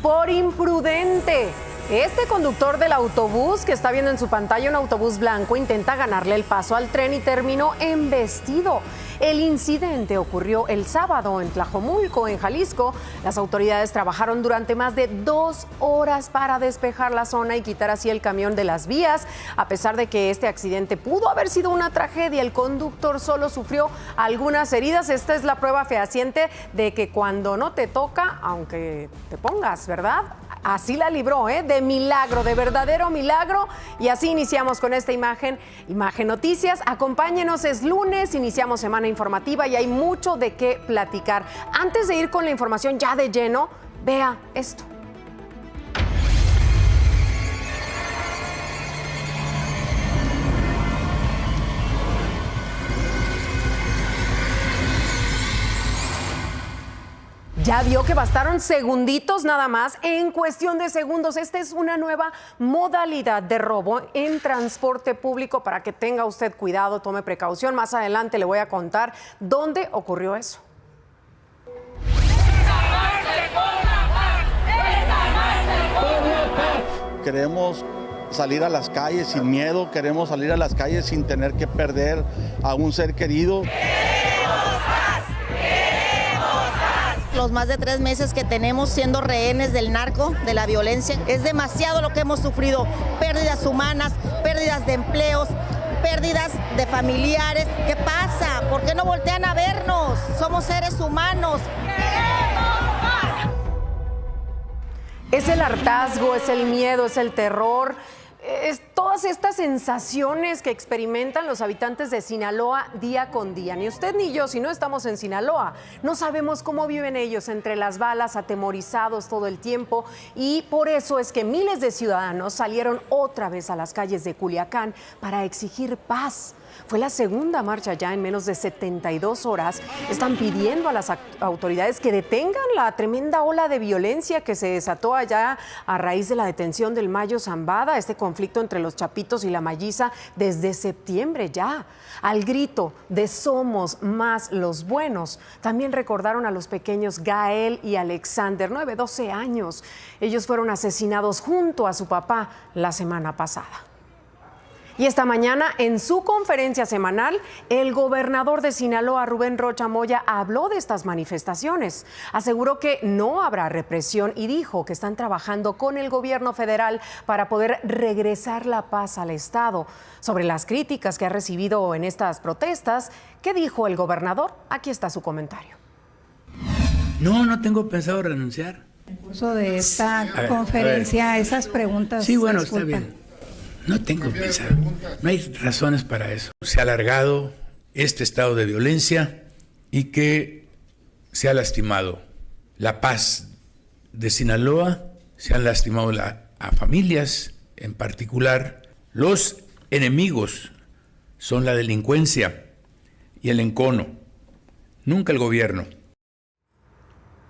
por imprudente. Este conductor del autobús que está viendo en su pantalla, un autobús blanco, intenta ganarle el paso al tren y terminó embestido. El incidente ocurrió el sábado en Tlajomulco, en Jalisco. Las autoridades trabajaron durante más de 2 horas para despejar la zona y quitar así el camión de las vías. A pesar de que este accidente pudo haber sido una tragedia, el conductor solo sufrió algunas heridas. Esta es la prueba fehaciente de que cuando no te toca, aunque te pongas, ¿verdad? Así la libró, de milagro, de verdadero milagro. Y así iniciamos con esta Imagen Noticias. Acompáñenos, es lunes, iniciamos semana informativa y hay mucho de qué platicar. Antes de ir con la información ya de lleno, vea esto. Ya vio que bastaron segunditos nada más, en cuestión de segundos. Esta es una nueva modalidad de robo en transporte público para que tenga usted cuidado, tome precaución. Más adelante le voy a contar dónde ocurrió eso. Queremos salir a las calles sin miedo, queremos salir a las calles sin tener que perder a un ser querido. Los más de 3 meses que tenemos siendo rehenes del narco, de la violencia, es demasiado lo que hemos sufrido. Pérdidas humanas, pérdidas de empleos, pérdidas de familiares. ¿Qué pasa? ¿Por qué no voltean a vernos? Somos seres humanos. Es el hartazgo, es el miedo, es el terror. Es todas estas sensaciones que experimentan los habitantes de Sinaloa día con día. Ni usted ni yo, si no estamos en Sinaloa, no sabemos cómo viven ellos entre las balas, atemorizados todo el tiempo. Y por eso es que miles de ciudadanos salieron otra vez a las calles de Culiacán para exigir paz. Fue la segunda marcha ya en menos de 72 horas. Están pidiendo a las autoridades que detengan la tremenda ola de violencia que se desató allá a raíz de la detención del Mayo Zambada, este conflicto entre los Chapitos y la Malliza desde septiembre ya. Al grito de "somos más los buenos", también recordaron a los pequeños Gael y Alexander, 9, 12 años. Ellos fueron asesinados junto a su papá la semana pasada. Y esta mañana, en su conferencia semanal, el gobernador de Sinaloa, Rubén Rocha Moya, habló de estas manifestaciones. Aseguró que no habrá represión y dijo que están trabajando con el gobierno federal para poder regresar la paz al estado. Sobre las críticas que ha recibido en estas protestas, ¿qué dijo el gobernador? Aquí está su comentario. No tengo pensado renunciar. En el curso de esta conferencia, esas preguntas. Sí, bueno, está bien. No tengo pensado, no hay razones para eso. Se ha alargado este estado de violencia y que se ha lastimado la paz de Sinaloa, se han lastimado a familias en particular. Los enemigos son la delincuencia y el encono, nunca el gobierno.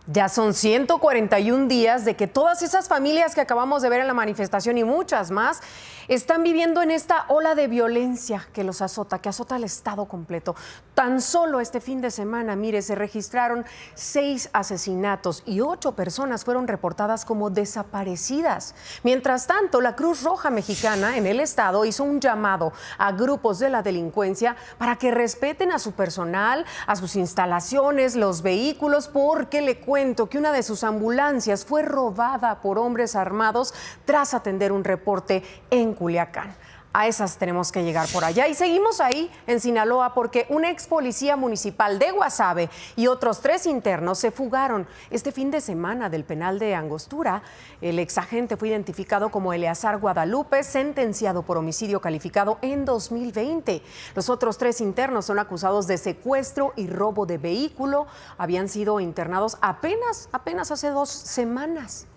Ya son 141 días de que todas esas familias que acabamos de ver en la manifestación y muchas más están viviendo en esta ola de violencia que los azota, que azota al estado completo. Tan solo este fin de semana, mire, se registraron 6 asesinatos y 8 personas fueron reportadas como desaparecidas. Mientras tanto, la Cruz Roja Mexicana en el estado hizo un llamado a grupos de la delincuencia para que respeten a su personal, a sus instalaciones, los vehículos, porque le cuento que una de sus ambulancias fue robada por hombres armados tras atender un reporte en Culiacán. A esas tenemos que llegar por allá. Y seguimos ahí en Sinaloa porque un ex policía municipal de Guasave y otros 3 internos se fugaron este fin de semana del penal de Angostura. El exagente fue identificado como Eleazar Guadalupe, sentenciado por homicidio calificado en 2020. Los otros 3 internos son acusados de secuestro y robo de vehículo. Habían sido internados apenas hace 2 semanas.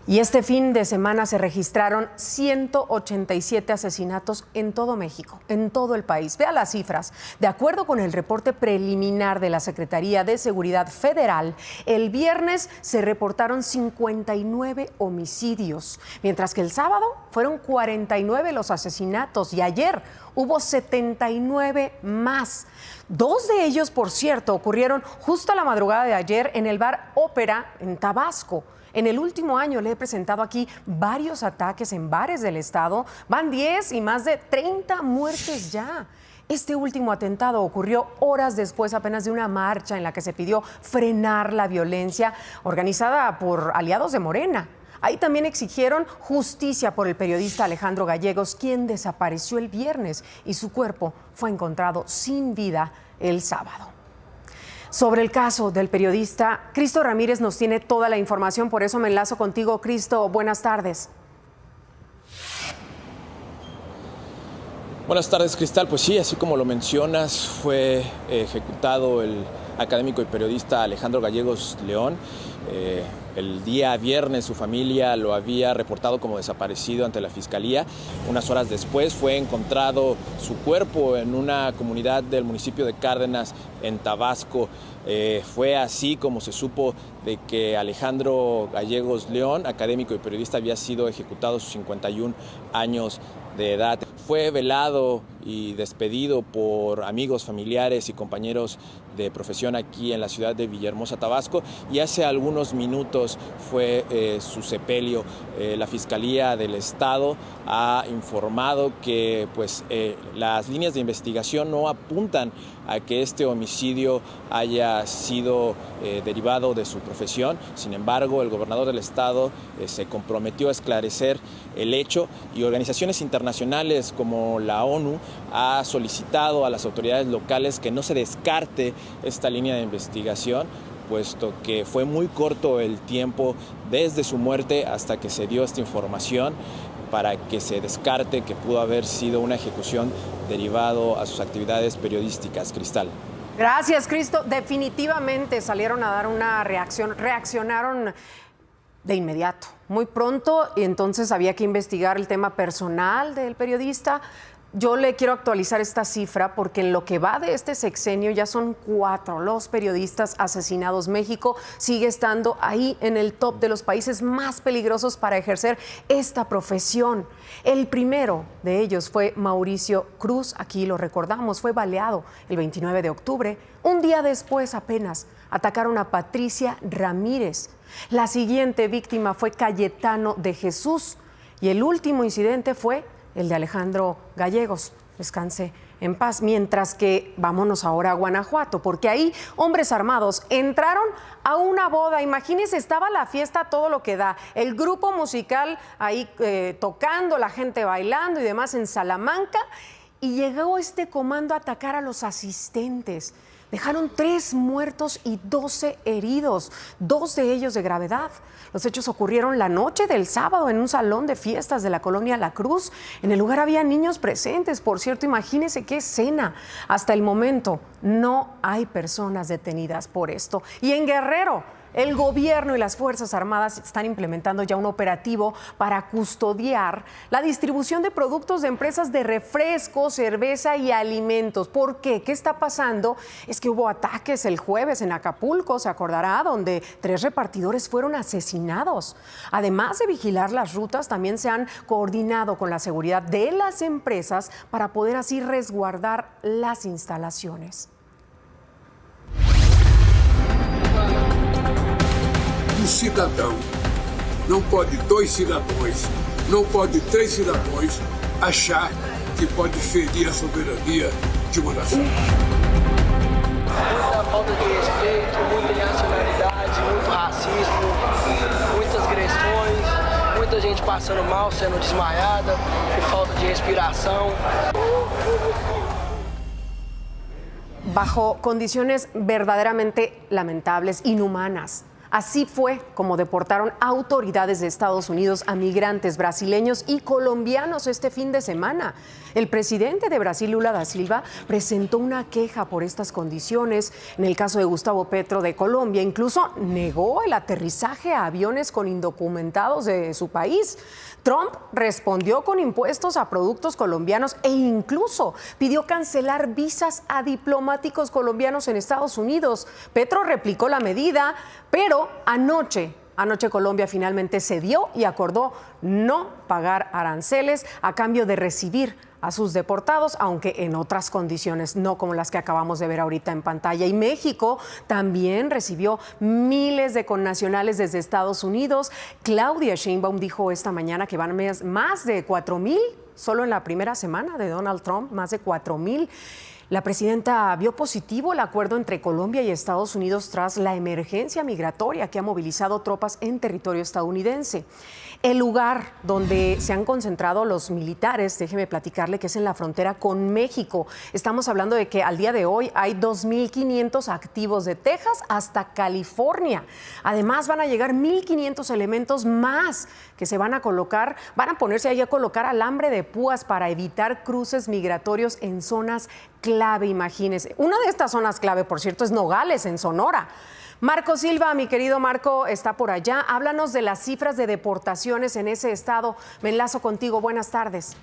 Y este fin de semana se registraron 187 asesinatos en todo México, en todo el país. Vea las cifras. De acuerdo con el reporte preliminar de la Secretaría de Seguridad Federal, el viernes se reportaron 59 homicidios, mientras que el sábado fueron 49 los asesinatos y ayer hubo 79 más. 2 de ellos, por cierto, ocurrieron justo a la madrugada de ayer en el bar Ópera en Tabasco. En el último año le he presentado aquí varios ataques en bares del estado. Van 10 y más de 30 muertes ya. Este último atentado ocurrió horas después apenas de una marcha en la que se pidió frenar la violencia organizada por aliados de Morena. Ahí también exigieron justicia por el periodista Alejandro Gallegos, quien desapareció el viernes y su cuerpo fue encontrado sin vida el sábado. Sobre el caso del periodista, Cristo Ramírez nos tiene toda la información, por eso me enlazo contigo, Cristo. Buenas tardes. Buenas tardes, Cristal. Pues sí, así como lo mencionas, fue ejecutado el académico y periodista Alejandro Gallegos León. El día viernes su familia lo había reportado como desaparecido ante la Fiscalía. Unas horas después fue encontrado su cuerpo en una comunidad del municipio de Cárdenas, en Tabasco. Fue así como se supo de que Alejandro Gallegos León, académico y periodista, había sido ejecutado a sus 51 años de edad. Fue velado y despedido por amigos, familiares y compañeros de profesión aquí en la ciudad de Villahermosa, Tabasco, y hace algunos minutos fue su sepelio. La Fiscalía del Estado ha informado que las líneas de investigación no apuntan a que este homicidio haya sido derivado de su profesión. Sin embargo, el gobernador del estado se comprometió a esclarecer el hecho, y organizaciones internacionales como la ONU ha solicitado a las autoridades locales que no se descarte esta línea de investigación, puesto que fue muy corto el tiempo desde su muerte hasta que se dio esta información para que se descarte que pudo haber sido una ejecución derivado a sus actividades periodísticas. Cristal. Gracias, Cristo. Definitivamente salieron a dar una reacción, reaccionaron de inmediato, muy pronto, y entonces había que investigar el tema personal del periodista. Yo le quiero actualizar esta cifra porque en lo que va de este sexenio ya son 4 los periodistas asesinados. México sigue estando ahí en el top de los países más peligrosos para ejercer esta profesión. El primero de ellos fue Mauricio Cruz, aquí lo recordamos, fue baleado el 29 de octubre. Un día después apenas atacaron a Patricia Ramírez. La siguiente víctima fue Cayetano de Jesús y el último incidente fue el de Alejandro Gallegos. Descanse en paz. Mientras que vámonos ahora a Guanajuato, porque ahí hombres armados entraron a una boda. Imagínense, estaba la fiesta todo lo que da. El grupo musical ahí tocando, la gente bailando y demás en Salamanca. Y llegó este comando a atacar a los asistentes. Dejaron 3 muertos y 12 heridos, 2 de ellos de gravedad. Los hechos ocurrieron la noche del sábado en un salón de fiestas de la colonia La Cruz. En el lugar había niños presentes, por cierto, imagínense qué escena. Hasta el momento no hay personas detenidas por esto. Y en Guerrero, el gobierno y las Fuerzas Armadas están implementando ya un operativo para custodiar la distribución de productos de empresas de refresco, cerveza y alimentos. ¿Por qué? ¿Qué está pasando? Es que hubo ataques el jueves en Acapulco, se acordará, donde 3 repartidores fueron asesinados. Además de vigilar las rutas, también se han coordinado con la seguridad de las empresas para poder así resguardar las instalaciones. Um cidadão, não pode 2 cidadãos, não pode 3 cidadãos achar que pode ferir a soberania de uma nação. Muita falta de respeito, muita irracionalidade, muito racismo, muitas agressões, muita gente passando mal, sendo desmaiada, por falta de respiração. Bajo condiciones verdaderamente lamentables, inhumanas. Así fue como deportaron autoridades de Estados Unidos a migrantes brasileños y colombianos este fin de semana. El presidente de Brasil, Lula da Silva, presentó una queja por estas condiciones. En el caso de Gustavo Petro de Colombia, incluso negó el aterrizaje a aviones con indocumentados de su país. Trump respondió con impuestos a productos colombianos e incluso pidió cancelar visas a diplomáticos colombianos en Estados Unidos. Petro replicó la medida, pero anoche Anoche Colombia finalmente cedió y acordó no pagar aranceles a cambio de recibir a sus deportados, aunque en otras condiciones, no como las que acabamos de ver ahorita en pantalla. Y México también recibió miles de connacionales desde Estados Unidos. Claudia Sheinbaum dijo esta mañana que van más de 4,000, solo en la primera semana de Donald Trump, más de 4,000. La presidenta vio positivo el acuerdo entre Colombia y Estados Unidos tras la emergencia migratoria que ha movilizado tropas en territorio estadounidense. El lugar donde se han concentrado los militares, déjeme platicarle que es en la frontera con México. Estamos hablando de que al día de hoy hay 2,500 activos de Texas hasta California. Además van a llegar 1,500 elementos más que se van a colocar, van a ponerse ahí a colocar alambre de púas para evitar cruces migratorios en zonas clave, imagínense. Una de estas zonas clave, por cierto, es Nogales, en Sonora. Marco Silva, mi querido Marco, está por allá. Háblanos de las cifras de deportaciones en ese estado. Me enlazo contigo. Buenas tardes.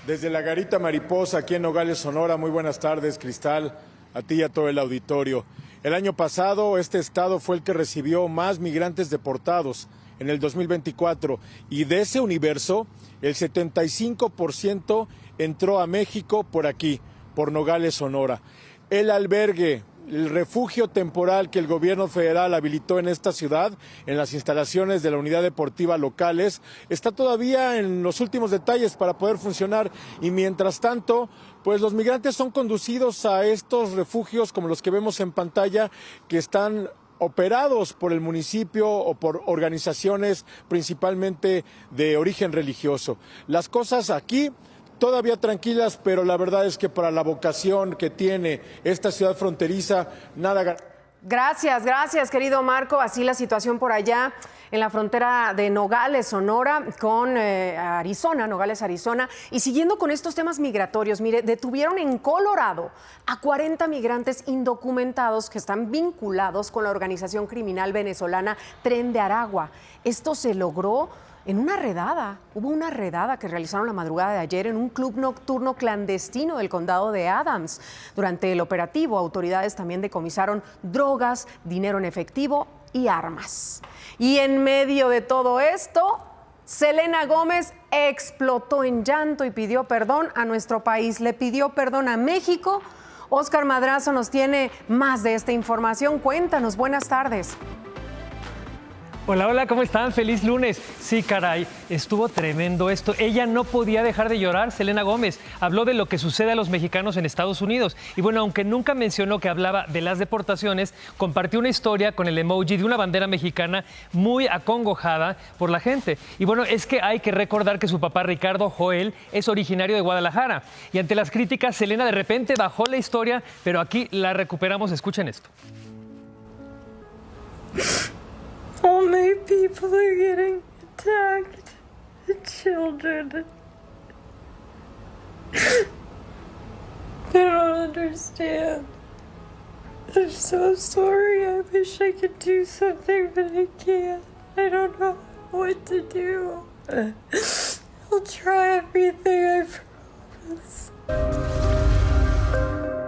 Desde la Garita Mariposa, aquí en Nogales, Sonora. Muy buenas tardes, Cristal, a ti y a todo el auditorio. El año pasado, este estado fue el que recibió más migrantes deportados en el 2024. Y de ese universo, el 75% entró a México por aquí, por Nogales, Sonora. El albergue, el refugio temporal que el gobierno federal habilitó en esta ciudad, en las instalaciones de la unidad deportiva locales, está todavía en los últimos detalles para poder funcionar y mientras tanto, pues los migrantes son conducidos a estos refugios como los que vemos en pantalla que están operados por el municipio o por organizaciones principalmente de origen religioso. Las cosas aquí todavía tranquilas, pero la verdad es que para la vocación que tiene esta ciudad fronteriza, nada. Gracias, querido Marco. Así la situación por allá en la frontera de Nogales, Sonora, con Arizona, Nogales, Arizona. Y siguiendo con estos temas migratorios, mire, detuvieron en Colorado a 40 migrantes indocumentados que están vinculados con la organización criminal venezolana Tren de Aragua. Esto se logró en una redada. Hubo una redada que realizaron la madrugada de ayer en un club nocturno clandestino del condado de Adams. Durante el operativo, autoridades también decomisaron drogas, dinero en efectivo y armas. Y en medio de todo esto, Selena Gómez explotó en llanto y pidió perdón a nuestro país. Le pidió perdón a México. Oscar Madrazo nos tiene más de esta información. Cuéntanos, buenas tardes. Hola, ¿cómo están? Feliz lunes. Sí, caray, estuvo tremendo esto. Ella no podía dejar de llorar, Selena Gómez. Habló de lo que sucede a los mexicanos en Estados Unidos. Y bueno, aunque nunca mencionó que hablaba de las deportaciones, compartió una historia con el emoji de una bandera mexicana muy acongojada por la gente. Y bueno, es que hay que recordar que su papá, Ricardo Joel, es originario de Guadalajara. Y ante las críticas, Selena de repente bajó la historia, pero aquí la recuperamos. Escuchen esto. All my people are getting attacked. The children. They don't understand. I'm so sorry. I wish I could do something, but I can't. I don't know what to do. I'll try everything, I promise.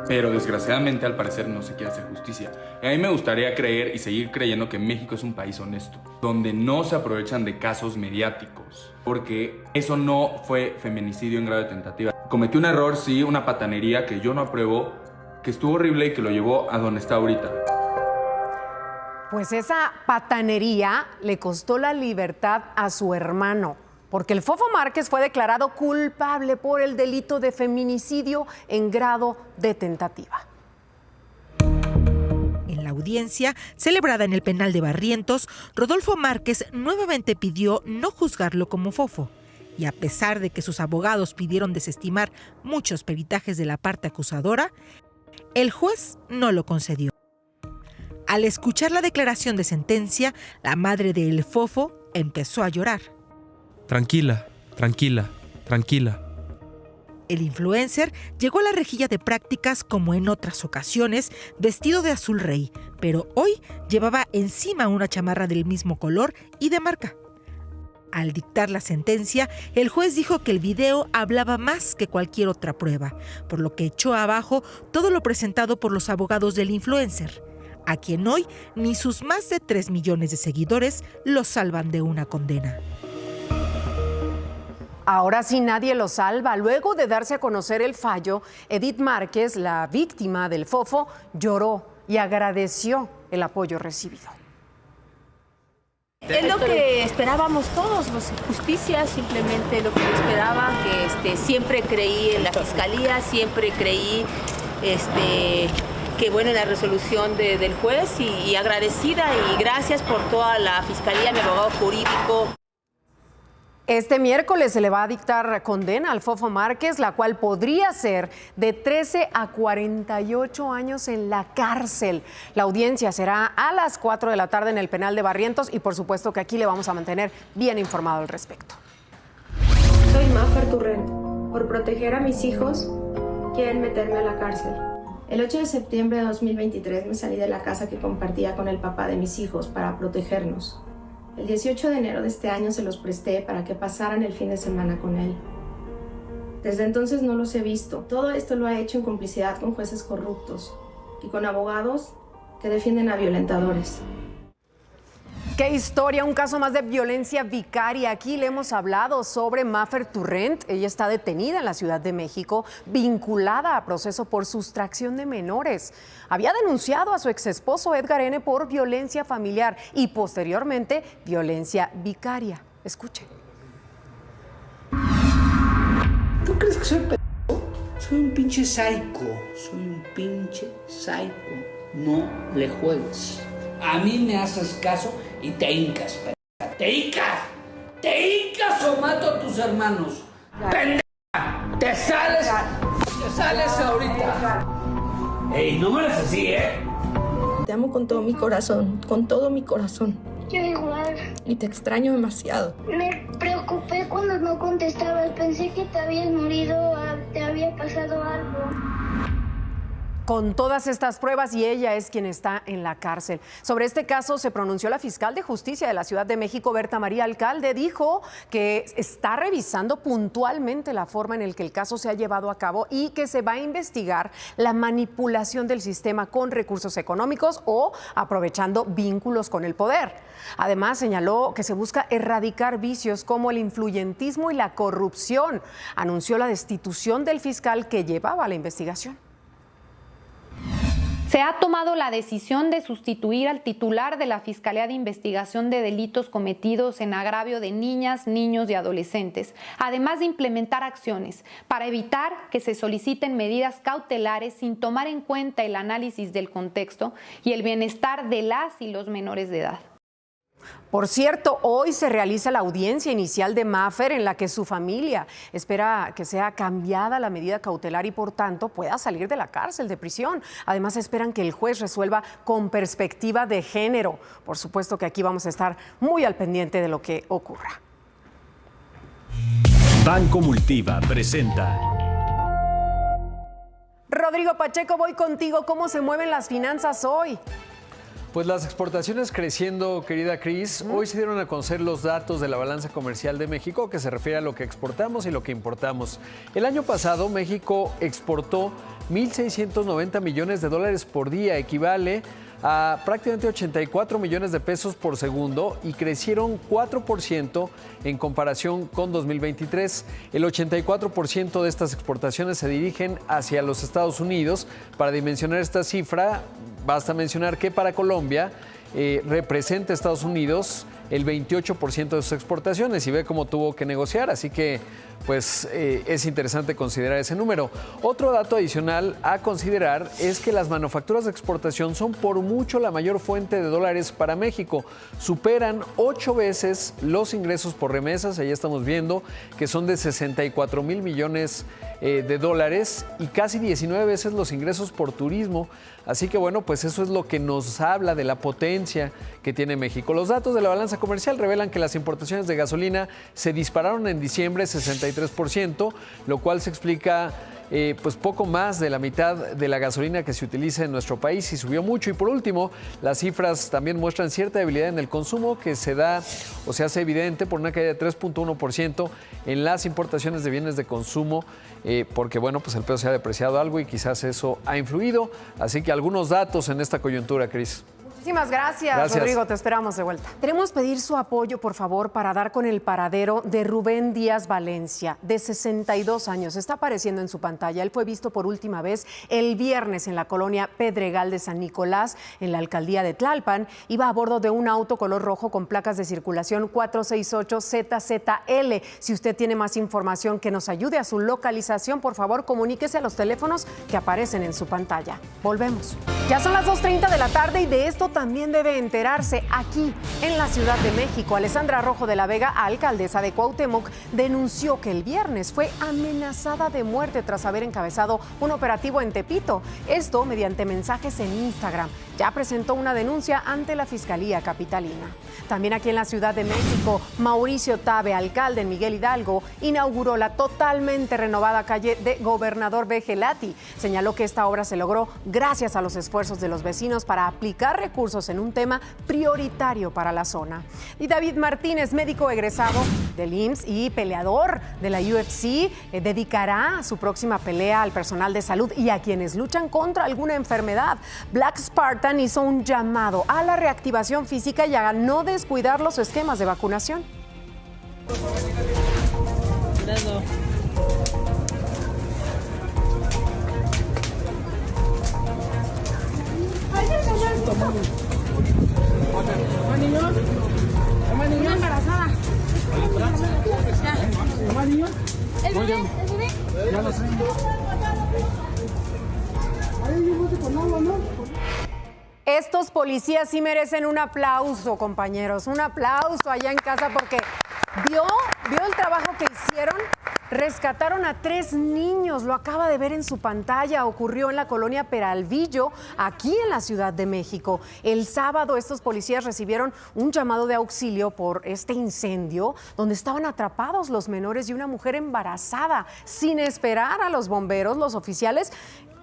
Pero desgraciadamente al parecer no se quiere hacer justicia. Y a mí me gustaría creer y seguir creyendo que México es un país honesto, donde no se aprovechan de casos mediáticos, porque eso no fue feminicidio en grado de tentativa. Cometió un error, sí, una patanería que yo no apruebo, que estuvo horrible y que lo llevó a donde está ahorita. Pues esa patanería le costó la libertad a su hermano, porque el Fofo Márquez fue declarado culpable por el delito de feminicidio en grado de tentativa. En la audiencia, celebrada en el penal de Barrientos, Rodolfo Márquez nuevamente pidió no juzgarlo como Fofo. Y a pesar de que sus abogados pidieron desestimar muchos peritajes de la parte acusadora, el juez no lo concedió. Al escuchar la declaración de sentencia, la madre de El Fofo empezó a llorar. Tranquila. El influencer llegó a la rejilla de prácticas como en otras ocasiones, vestido de azul rey, pero hoy llevaba encima una chamarra del mismo color y de marca. Al dictar la sentencia, el juez dijo que el video hablaba más que cualquier otra prueba, por lo que echó abajo todo lo presentado por los abogados del influencer. a quien hoy ni sus más de 3 millones de seguidores lo salvan de una condena. Ahora sí nadie lo salva. Luego de darse a conocer el fallo, Edith Márquez, la víctima del fofo, lloró y agradeció el apoyo recibido. Es lo que esperábamos todos, justicia, simplemente lo que yo esperaba, que siempre creí en la fiscalía, siempre creí que bueno, en la resolución del juez y agradecida y gracias por toda la fiscalía, mi abogado jurídico. Este miércoles se le va a dictar condena al Fofo Márquez, la cual podría ser de 13 a 48 años en la cárcel. La audiencia será a las 4 de la tarde en el penal de Barrientos y por supuesto que aquí le vamos a mantener bien informado al respecto. Soy Mafer Turrent. Por proteger a mis hijos, quieren meterme a la cárcel. El 8 de septiembre de 2023 me salí de la casa que compartía con el papá de mis hijos para protegernos. El 18 de enero de este año se los presté para que pasaran el fin de semana con él. Desde entonces no los he visto. Todo esto lo ha hecho en complicidad con jueces corruptos y con abogados que defienden a violentadores. ¡Qué historia! Un caso más de violencia vicaria. Aquí le hemos hablado sobre Mafer Turrent. Ella está detenida en la Ciudad de México, vinculada a proceso por sustracción de menores. Había denunciado a su exesposo Edgar N. por violencia familiar y posteriormente violencia vicaria. Escuchen. ¿Tú crees que soy pendejo? Soy un pinche psycho. Soy un pinche psycho. No le juegues. A mí me haces caso y te hincas, pendeja. ¡Te hincas! ¡Te hincas o mato a tus hermanos! ¡Pendeja! ¡Te sales ahorita! ¡Ey, no me lo hagas así, eh! Te amo con todo mi corazón, con todo mi corazón. Yo igual. Y te extraño demasiado. Me preocupé cuando no contestabas. Pensé que te habías morido o te había pasado algo. Con todas estas pruebas y ella es quien está en la cárcel. Sobre este caso se pronunció la fiscal de justicia de la Ciudad de México, Berta María Alcalde. Dijo que está revisando puntualmente la forma en la que el caso se ha llevado a cabo y que se va a investigar la manipulación del sistema con recursos económicos o aprovechando vínculos con el poder. Además, señaló que se busca erradicar vicios como el influyentismo y la corrupción. Anunció la destitución del fiscal que llevaba la investigación. Se ha tomado la decisión de sustituir al titular de la Fiscalía de Investigación de Delitos Cometidos en agravio de niñas, niños y adolescentes, además de implementar acciones para evitar que se soliciten medidas cautelares sin tomar en cuenta el análisis del contexto y el bienestar de las y los menores de edad. Por cierto, hoy se realiza la audiencia inicial de Mafer en la que su familia espera que sea cambiada la medida cautelar y por tanto pueda salir de la cárcel, de prisión. Además esperan que el juez resuelva con perspectiva de género. Por supuesto que aquí vamos a estar muy al pendiente de lo que ocurra. Banco Multiva presenta. Rodrigo Pacheco, voy contigo. ¿Cómo se mueven las finanzas hoy? Pues las exportaciones creciendo, querida Cris. Hoy se dieron a conocer los datos de la balanza comercial de México, que se refiere a lo que exportamos y lo que importamos. El año pasado, México exportó 1.690 millones de dólares por día, equivale a prácticamente 84 millones de pesos por segundo y crecieron 4% en comparación con 2023. El 84% de estas exportaciones se dirigen hacia los Estados Unidos. Para dimensionar esta cifra, basta mencionar que para Colombia representa a Estados Unidos el 28% de sus exportaciones y ve cómo tuvo que negociar, así que pues es interesante considerar ese número. Otro dato adicional a considerar es que las manufacturas de exportación son por mucho la mayor fuente de dólares para México. Superan 8 veces los ingresos por remesas, ahí estamos viendo que son de 64 mil millones de dólares y casi 19 veces los ingresos por turismo. Así que bueno, pues eso es lo que nos habla de la potencia violencia que tiene México. Los datos de la balanza comercial revelan que las importaciones de gasolina se dispararon en diciembre 63%, lo cual se explica pues poco más de la mitad de la gasolina que se utiliza en nuestro país y subió mucho. Y por último, las cifras también muestran cierta debilidad en el consumo que se da o se hace evidente por una caída de 3.1% en las importaciones de bienes de consumo, porque bueno, pues el peso se ha depreciado algo y quizás eso ha influido. Así que algunos datos en esta coyuntura, Cris. Muchísimas gracias, Rodrigo. Te esperamos de vuelta. Queremos pedir su apoyo, por favor, para dar con el paradero de Rubén Díaz Valencia, de 62 años. Está apareciendo en su pantalla. Él fue visto por última vez el viernes en la colonia Pedregal de San Nicolás, en la alcaldía de Tlalpan. Iba a bordo de un auto color rojo con placas de circulación 468ZZL. Si usted tiene más información que nos ayude a su localización, por favor, comuníquese a los teléfonos que aparecen en su pantalla. Volvemos. Ya son las 2:30 de la tarde y de esto también debe enterarse aquí en la Ciudad de México. Alessandra Rojo de la Vega, alcaldesa de Cuauhtémoc, denunció que el viernes fue amenazada de muerte tras haber encabezado un operativo en Tepito. Esto mediante mensajes en Instagram. Ya presentó una denuncia ante la Fiscalía Capitalina. También aquí en la Ciudad de México, Mauricio Tabe, alcalde en Miguel Hidalgo, inauguró la totalmente renovada calle de Gobernador B. Gelati. Señaló que esta obra se logró gracias a los esfuerzos de los vecinos para aplicar recursos en un tema prioritario para la zona. Y David Martínez, médico egresado del IMSS y peleador de la UFC, dedicará su próxima pelea al personal de salud y a quienes luchan contra alguna enfermedad. Black Spartan hizo un llamado a la reactivación física y a no descuidar los esquemas de vacunación. Una embarazada. ¿El bebé? Ya lo sé. Estos policías sí merecen un aplauso, compañeros, un aplauso allá en casa porque vio el trabajo que hicieron. Rescataron a 3 niños, lo acaba de ver en su pantalla, ocurrió en la colonia Peralvillo, aquí en la Ciudad de México. El sábado estos policías recibieron un llamado de auxilio por este incendio, donde estaban atrapados los menores y una mujer embarazada. Sin esperar a los bomberos, los oficiales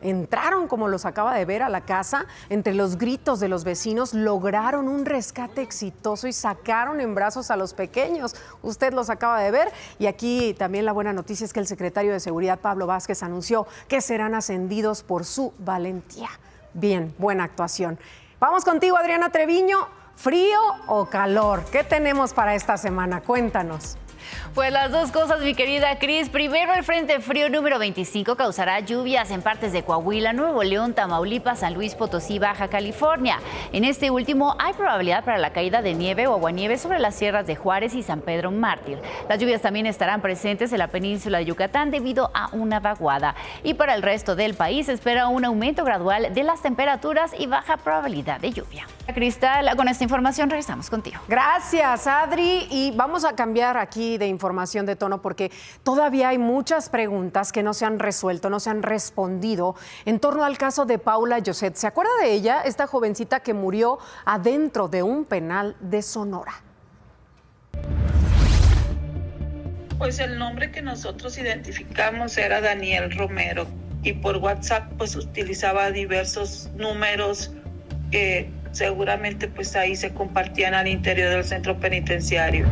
entraron, como los acaba de ver, a la casa. Entre los gritos de los vecinos lograron un rescate exitoso y sacaron en brazos a los pequeños. Usted los acaba de ver. Y aquí también la buena noticia es que el secretario de Seguridad, Pablo Vázquez, anunció que serán ascendidos por su valentía. Bien, buena actuación. Vamos contigo, Adriana Treviño. ¿Frío o calor? ¿Qué tenemos para esta semana? Cuéntanos. Pues las dos cosas, mi querida Cris. Primero, el Frente Frío número 25 causará lluvias en partes de Coahuila, Nuevo León, Tamaulipas, San Luis Potosí, Baja California. En este último hay probabilidad para la caída de nieve o aguanieve sobre las sierras de Juárez y San Pedro Mártir. Las lluvias también estarán presentes en la península de Yucatán debido a una vaguada. Y para el resto del país se espera un aumento gradual de las temperaturas y baja probabilidad de lluvia. Cristal, con esta información regresamos contigo. Gracias, Adri. Y vamos a cambiar aquí de información de tono porque todavía hay muchas preguntas que no se han resuelto, no se han respondido en torno al caso de Paula Lloset. ¿Se acuerda de ella? Esta jovencita que murió adentro de un penal de Sonora. Pues el nombre que nosotros identificamos era Daniel Romero y por WhatsApp pues utilizaba diversos números que seguramente pues ahí se compartían al interior del centro penitenciario.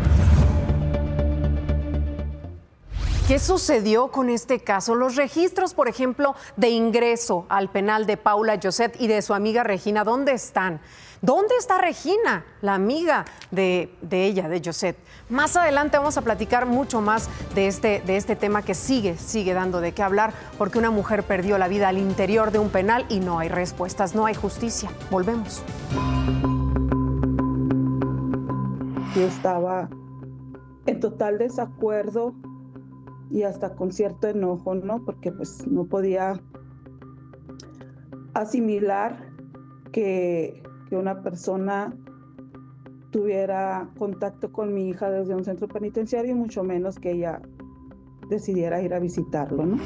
¿Qué sucedió con este caso? Los registros, por ejemplo, de ingreso al penal de Paula Lloset y de su amiga Regina, ¿dónde están? ¿Dónde está Regina, la amiga de ella, de Lloset? Más adelante vamos a platicar mucho más de este tema que sigue dando de qué hablar, porque una mujer perdió la vida al interior de un penal y no hay respuestas, no hay justicia. Volvemos. Yo estaba en total desacuerdo y hasta con cierto enojo, ¿no? Porque pues no podía asimilar que una persona tuviera contacto con mi hija desde un centro penitenciario y mucho menos que ella decidiera ir a visitarlo, ¿no?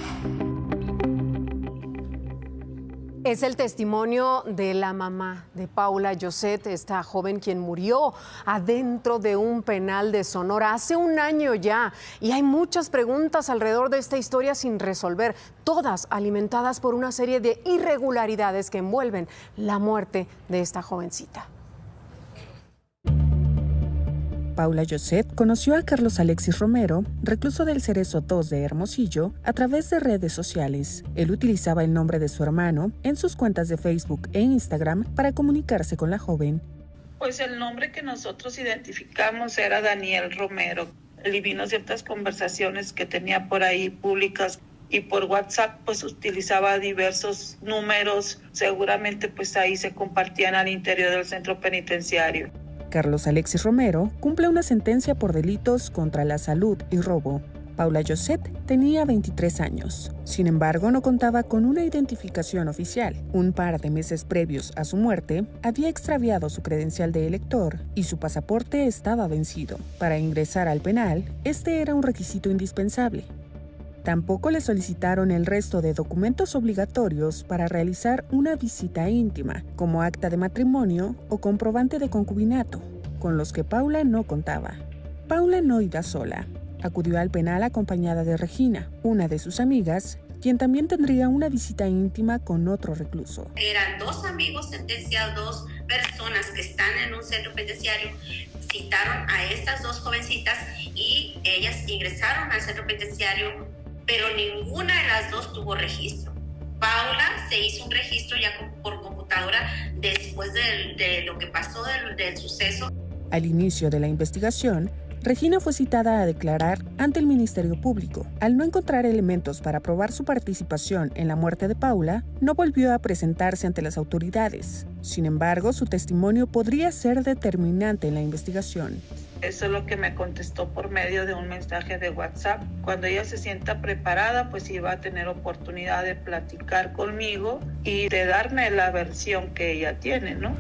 Es el testimonio de la mamá de Paula Lloset, esta joven quien murió adentro de un penal de Sonora hace un año ya. Y hay muchas preguntas alrededor de esta historia sin resolver, todas alimentadas por una serie de irregularidades que envuelven la muerte de esta jovencita. Paula Lloset conoció a Carlos Alexis Romero, recluso del Cerezo 2 de Hermosillo, a través de redes sociales. Él utilizaba el nombre de su hermano en sus cuentas de Facebook e Instagram para comunicarse con la joven. Pues el nombre que nosotros identificamos era Daniel Romero. Y vino ciertas conversaciones que tenía por ahí públicas y por WhatsApp pues utilizaba diversos números. Seguramente pues ahí se compartían al interior del centro penitenciario. Carlos Alexis Romero cumple una sentencia por delitos contra la salud y robo. Paula Lloset tenía 23 años. Sin embargo, no contaba con una identificación oficial. Un par de meses previos a su muerte, había extraviado su credencial de elector y su pasaporte estaba vencido. Para ingresar al penal, este era un requisito indispensable. Tampoco le solicitaron el resto de documentos obligatorios para realizar una visita íntima, como acta de matrimonio o comprobante de concubinato, con los que Paula no contaba. Paula no iba sola. Acudió al penal acompañada de Regina, una de sus amigas, quien también tendría una visita íntima con otro recluso. Eran dos amigos sentenciados, dos personas que están en un centro penitenciario, citaron a estas dos jovencitas y ellas ingresaron al centro penitenciario, pero ninguna de las dos tuvo registro. Paula se hizo un registro ya por computadora después de lo que pasó del suceso. Al inicio de la investigación, Regina fue citada a declarar ante el Ministerio Público. Al no encontrar elementos para probar su participación en la muerte de Paula, no volvió a presentarse ante las autoridades. Sin embargo, su testimonio podría ser determinante en la investigación. Eso es lo que me contestó por medio de un mensaje de WhatsApp. Cuando ella se sienta preparada, pues iba a tener oportunidad de platicar conmigo y de darme la versión que ella tiene, ¿no?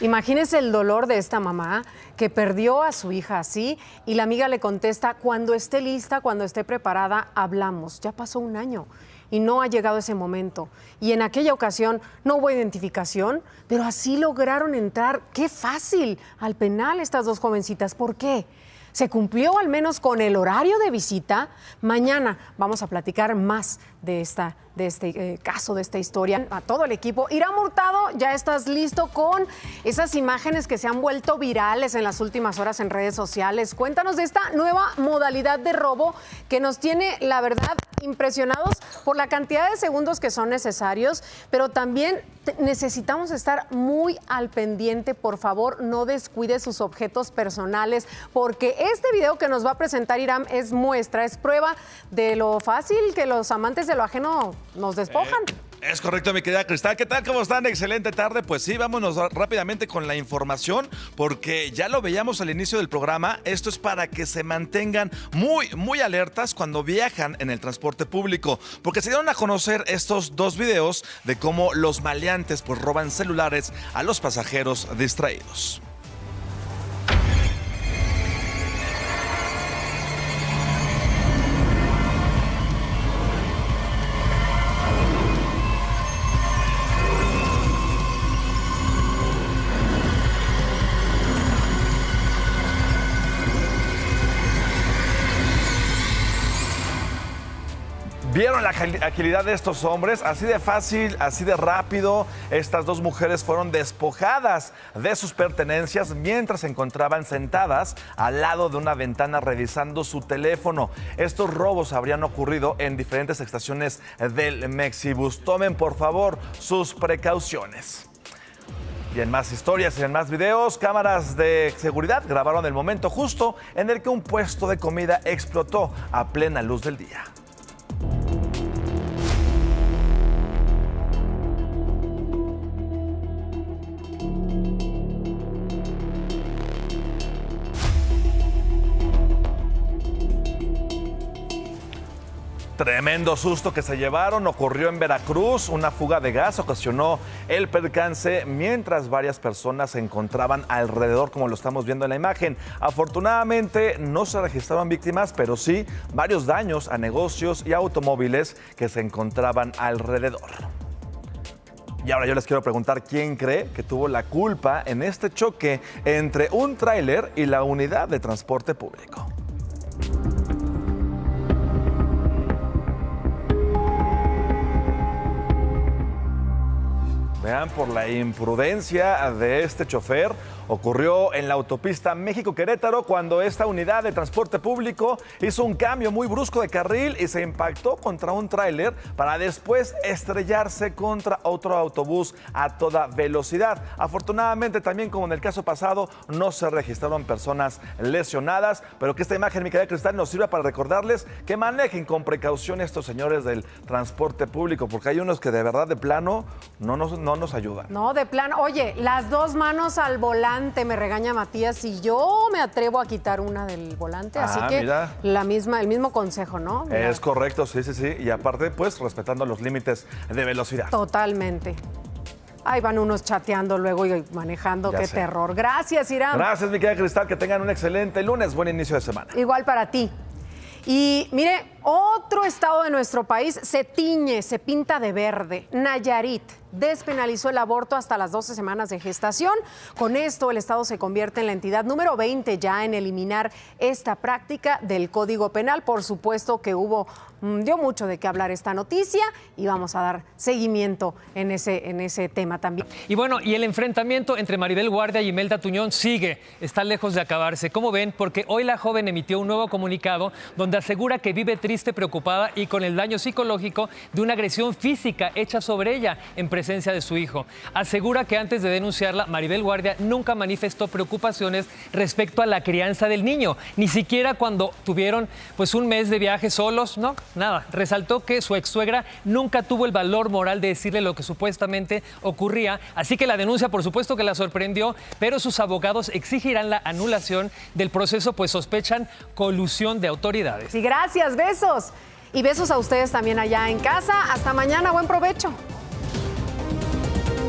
Imagínese el dolor de esta mamá que perdió a su hija así y la amiga le contesta, cuando esté lista, cuando esté preparada, hablamos. Ya pasó un año y no ha llegado ese momento. Y en aquella ocasión no hubo identificación, pero así lograron entrar, qué fácil, al penal estas dos jovencitas. ¿Por qué? ¿Se cumplió al menos con el horario de visita? Mañana vamos a platicar más de este caso, de esta historia. A todo el equipo. Irán Hurtado, ya estás listo con esas imágenes que se han vuelto virales en las últimas horas en redes sociales. Cuéntanos de esta nueva modalidad de robo que nos tiene, la verdad, impresionados por la cantidad de segundos que son necesarios, pero también necesitamos estar muy al pendiente. Por favor, no descuide sus objetos personales, porque este video que nos va a presentar Irán es muestra, es prueba de lo fácil que los amantes de lo ajeno nos despojan. Es correcto, mi querida Cristal. ¿Qué tal? ¿Cómo están? Excelente tarde. Pues sí, vámonos rápidamente con la información, porque ya lo veíamos al inicio del programa. Esto es para que se mantengan muy alertas cuando viajan en el transporte público, porque se dieron a conocer estos dos videos de cómo los maleantes pues roban celulares a los pasajeros distraídos. ¿Vieron la agilidad de estos hombres? Así de fácil, así de rápido. Estas dos mujeres fueron despojadas de sus pertenencias mientras se encontraban sentadas al lado de una ventana revisando su teléfono. Estos robos habrían ocurrido en diferentes estaciones del Mexibus. Tomen, por favor, sus precauciones. Y en más historias y en más videos, cámaras de seguridad grabaron el momento justo en el que un puesto de comida explotó a plena luz del día. Tremendo susto que se llevaron, ocurrió en Veracruz. Una fuga de gas ocasionó el percance mientras varias personas se encontraban alrededor, como lo estamos viendo en la imagen. Afortunadamente no se registraron víctimas, pero sí varios daños a negocios y automóviles que se encontraban alrededor. Y ahora yo les quiero preguntar quién cree que tuvo la culpa en este choque entre un tráiler y la unidad de transporte público. Vean, por la imprudencia de este chofer, ocurrió en la autopista México-Querétaro cuando esta unidad de transporte público hizo un cambio muy brusco de carril y se impactó contra un tráiler para después estrellarse contra otro autobús a toda velocidad. Afortunadamente, también como en el caso pasado, no se registraron personas lesionadas, pero que esta imagen, mi querida Cristal, nos sirva para recordarles que manejen con precaución estos señores del transporte público, porque hay unos que de verdad de plano no nos ayudan. No, de plano. Oye, las dos manos al volante, me regaña Matías, y yo me atrevo a quitar una del volante, así que mira. El mismo consejo, ¿no? Mira. Es correcto, sí. Y aparte, pues, respetando los límites de velocidad. Totalmente. Ahí van unos chateando luego y manejando, qué terror. Gracias, Irán. Gracias, mi querida Cristal, que tengan un excelente lunes, buen inicio de semana. Igual para ti. Y mire, otro estado de nuestro país se tiñe, se pinta de verde. Nayarit despenalizó el aborto hasta las 12 semanas de gestación. Con esto, el estado se convierte en la entidad número 20 ya en eliminar esta práctica del Código Penal. Por supuesto que dio mucho de qué hablar esta noticia y vamos a dar seguimiento en ese tema también. Y bueno, y el enfrentamiento entre Maribel Guardia y Imelda Tuñón sigue, está lejos de acabarse. ¿Cómo ven? Porque hoy la joven emitió un nuevo comunicado donde asegura que vive triste, preocupada y con el daño psicológico de una agresión física hecha sobre ella en presencia de su hijo. Asegura que antes de denunciarla, Maribel Guardia nunca manifestó preocupaciones respecto a la crianza del niño, ni siquiera cuando tuvieron pues un mes de viaje solos, no, nada. Resaltó que su ex-suegra nunca tuvo el valor moral de decirle lo que supuestamente ocurría, así que la denuncia por supuesto que la sorprendió, pero sus abogados exigirán la anulación del proceso, pues sospechan colusión de autoridades. Sí, gracias, besos. Y besos a ustedes también allá en casa. Hasta mañana, buen provecho.